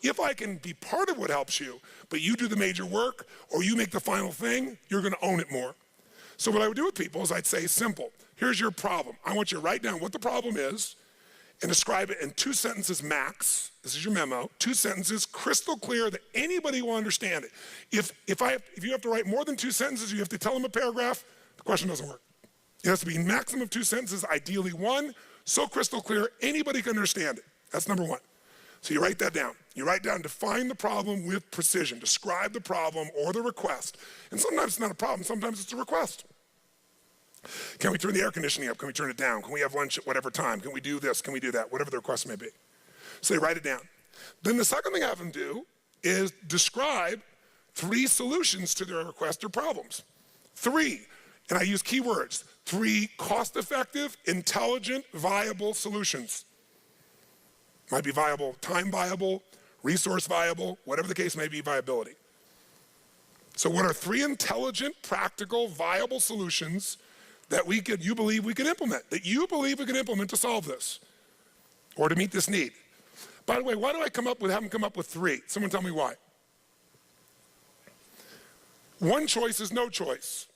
If I can be part of what helps you, but you do the major work or you make the final thing, you're gonna own it more. So what I would do with people is I'd say, simple, here's your problem. I want you to write down what the problem is and describe it in 2 sentences max. This is your memo, 2 sentences, crystal clear that anybody will understand it. If you have to write more than 2 sentences, you have to tell them a paragraph, the question doesn't work. It has to be maximum of 2 sentences, ideally 1, so crystal clear, anybody can understand it. That's number 1. So you write that down. You write down, define the problem with precision. Describe the problem or the request. And sometimes it's not a problem, sometimes it's a request. Can we turn the air conditioning up? Can we turn it down? Can we have lunch at whatever time? Can we do this? Can we do that? Whatever the request may be. So they write it down. Then the second thing I have them do is describe 3 solutions to their request or problems. 3, and I use keywords, 3 cost-effective, intelligent, viable solutions. Might be viable, time viable, resource viable, whatever the case may be, viability. So what are 3 intelligent, practical, viable solutions that you believe we can implement, to solve this, or to meet this need? By the way, why do I have them come up with 3? Someone tell me why. 1 choice is no choice.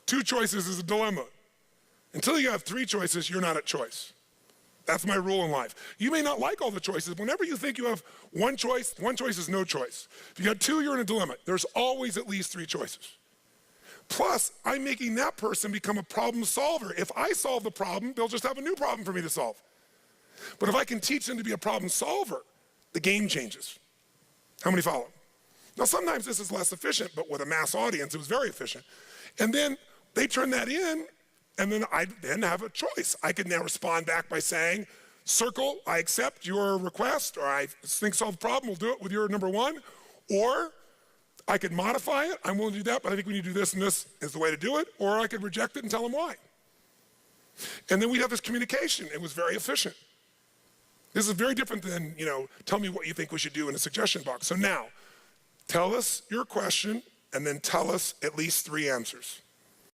2 choices is a dilemma. Until you have 3 choices, you're not at choice. That's my rule in life. You may not like all the choices. Whenever you think you have 1 choice is no choice. If you got 2, you're in a dilemma. There's always at least 3 choices. Plus, I'm making that person become a problem solver. If I solve the problem, they'll just have a new problem for me to solve. But if I can teach them to be a problem solver, the game changes. How many follow? Now, sometimes this is less efficient, but with a mass audience, it was very efficient. And then they turn that in, and then I have a choice. I can now respond back by saying, circle, I accept your request, or I think solve the problem, we'll do it with your number 1. Or I could modify it, I'm willing to do that, but I think we need to do this and this is the way to do it. Or I could reject it and tell them why. And then we'd have this communication. It was very efficient. This is very different than, tell me what you think we should do in a suggestion box. So now, tell us your question and then tell us at least 3 answers.